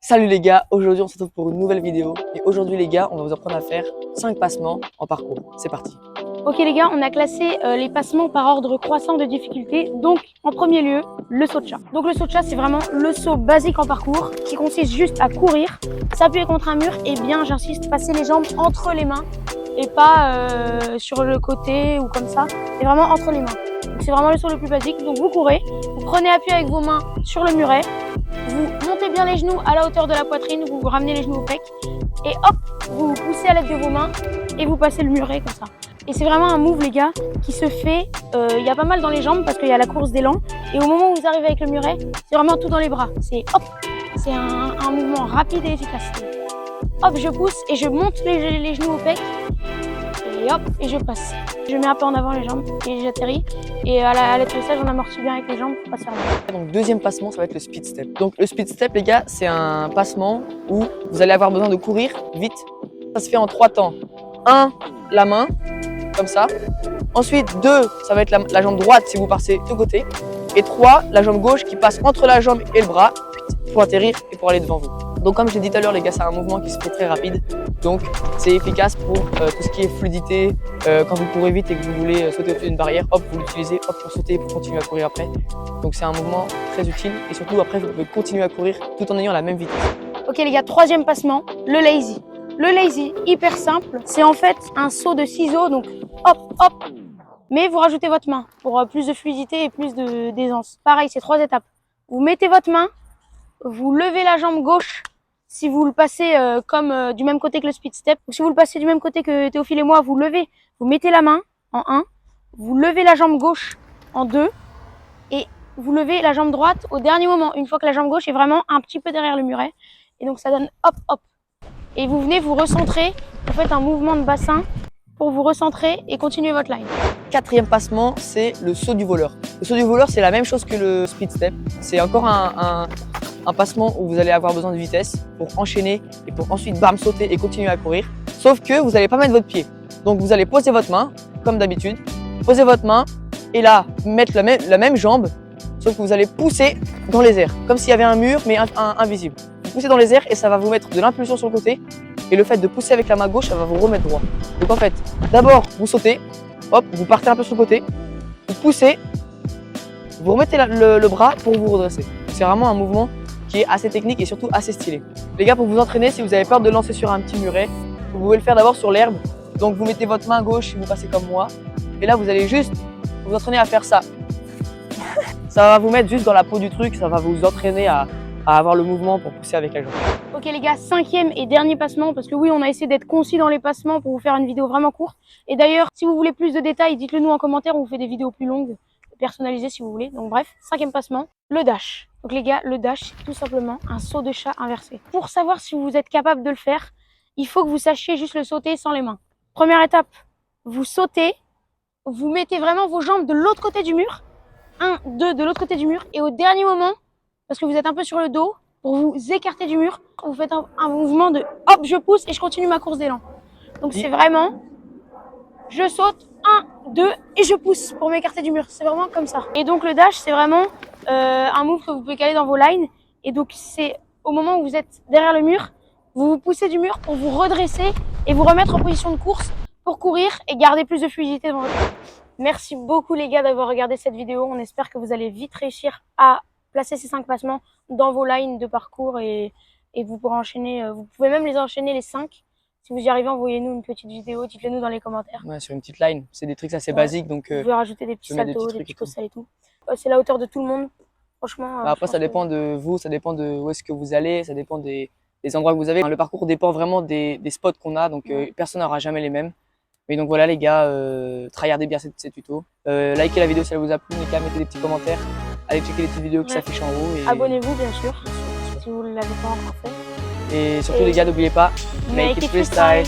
Salut les gars, aujourd'hui on se retrouve pour une nouvelle vidéo et aujourd'hui les gars on va vous apprendre à faire 5 passements en parcours. C'est parti. Ok les gars, on a classé les passements par ordre croissant de difficulté. Donc en premier lieu, le saut de chat. Donc le saut de chat c'est vraiment le saut basique en parcours qui consiste juste à courir, s'appuyer contre un mur et bien j'insiste, passer les jambes entre les mains et pas sur le côté ou comme ça. C'est vraiment entre les mains. C'est vraiment le saut le plus basique. Donc vous courez, vous prenez appui avec vos mains sur le muret, vous montez bien les genoux à la hauteur de la poitrine, vous ramenez les genoux au pec et hop, vous poussez à l'aide de vos mains et vous passez le muret comme ça. Et c'est vraiment un move les gars qui se fait, il y a pas mal dans les jambes parce qu'il y a la course d'élan et au moment où vous arrivez avec le muret, c'est vraiment tout dans les bras. C'est hop, c'est un mouvement rapide et efficace. Hop, je pousse et je monte les genoux au pec et hop, et je passe. Je mets un peu en avant les jambes et j'atterris et à l'atterrissage on amortit bien avec les jambes pour passer en avant. Donc deuxième passement ça va être le speed step. Donc le speed step les gars c'est un passement où vous allez avoir besoin de courir vite. Ça se fait en 3 temps. 1, la main, comme ça. Ensuite 2, ça va être la jambe droite si vous passez de côté. Et 3, la jambe gauche qui passe entre la jambe et le bras pour atterrir et pour aller devant vous. Donc comme je l'ai dit tout à l'heure les gars, c'est un mouvement qui se fait très rapide. Donc c'est efficace pour tout ce qui est fluidité. Quand vous courez vite et que vous voulez sauter au-dessus d'une barrière, hop, vous l'utilisez hop, pour sauter et pour continuer à courir après. Donc c'est un mouvement très utile et surtout après vous pouvez continuer à courir tout en ayant la même vitesse. Ok les gars, troisième passement, le lazy. Le lazy, hyper simple, c'est en fait un saut de ciseaux, donc hop, hop, mais vous rajoutez votre main pour plus de fluidité et plus d'aisance. Pareil, c'est 3 étapes. Vous mettez votre main, vous levez la jambe gauche si vous le passez comme du même côté que le speed step. Ou si vous le passez du même côté que Théophile et moi, vous levez, vous mettez la main en 1, vous levez la jambe gauche en 2 et vous levez la jambe droite au dernier moment, une fois que la jambe gauche est vraiment un petit peu derrière le muret. Et donc ça donne hop, hop. Et vous venez vous recentrer, vous faites un mouvement de bassin pour vous recentrer et continuer votre line. Quatrième passement, c'est le saut du voleur. Le saut du voleur, c'est la même chose que le speed step. C'est encore un passement où vous allez avoir besoin de vitesse pour enchaîner et pour ensuite bam sauter et continuer à courir. Sauf que vous n'allez pas mettre votre pied. Donc vous allez poser votre main, comme d'habitude, poser votre main et là mettre la même jambe, sauf que vous allez pousser dans les airs, comme s'il y avait un mur mais invisible. Vous poussez dans les airs et ça va vous mettre de l'impulsion sur le côté. Et le fait de pousser avec la main gauche, ça va vous remettre droit. Donc en fait, d'abord vous sautez, hop, vous partez un peu sur le côté, vous poussez, vous remettez le bras pour vous redresser. C'est vraiment un mouvement qui est assez technique et surtout assez stylé. Les gars, pour vous entraîner, si vous avez peur de lancer sur un petit muret, vous pouvez le faire d'abord sur l'herbe. Donc vous mettez votre main gauche et vous passez comme moi. Et là, vous allez juste vous entraîner à faire ça. Ça va vous mettre juste dans la peau du truc, ça va vous entraîner à avoir le mouvement pour pousser avec la jambe. Ok les gars, cinquième et dernier passement, parce que oui, on a essayé d'être concis dans les passements pour vous faire une vidéo vraiment courte. Et d'ailleurs, si vous voulez plus de détails, dites-le nous en commentaire, on vous fait des vidéos plus longues, personnalisées si vous voulez. Donc bref, cinquième passement, le dash. Donc les gars, le dash, c'est tout simplement un saut de chat inversé. Pour savoir si vous êtes capable de le faire, il faut que vous sachiez juste le sauter sans les mains. Première étape, vous sautez, vous mettez vraiment vos jambes de l'autre côté du mur, 1, 2 de l'autre côté du mur, et au dernier moment, parce que vous êtes un peu sur le dos, pour vous écarter du mur, vous faites un mouvement de hop, je pousse et je continue ma course d'élan. Donc c'est vraiment, je saute, 1, 2 et je pousse pour m'écarter du mur. C'est vraiment comme ça. Et donc le dash, c'est vraiment un move que vous pouvez caler dans vos lines. Et donc c'est au moment où vous êtes derrière le mur, vous vous poussez du mur pour vous redresser et vous remettre en position de course pour courir et garder plus de fluidité dans votre course. Merci beaucoup les gars d'avoir regardé cette vidéo. On espère que vous allez vite réussir à placer ces 5 passements dans vos lines de parcours et vous pourrez enchaîner, vous pouvez même les enchaîner les 5. Si vous y arrivez, envoyez-nous une petite vidéo, dites-le nous dans les commentaires. Ouais, sur une petite line, c'est des trucs assez basiques donc vous pouvez rajouter des petits saltos, des petits sauts et tout. C'est la hauteur de tout le monde, franchement. Après ça dépend de vous, ça dépend de où est-ce que vous allez, ça dépend des endroits que vous avez. Le parcours dépend vraiment des spots qu'on a, donc personne n'aura jamais les mêmes. Mais donc voilà les gars, tryhardez bien ces tutos. Likez la vidéo si elle vous a plu, les gars, mettez des petits commentaires. Allez checker les petites vidéos qui s'affichent en haut. Et abonnez-vous bien sûr, si vous ne l'avez pas encore fait. Et surtout les gars, n'oubliez pas, make it freestyle.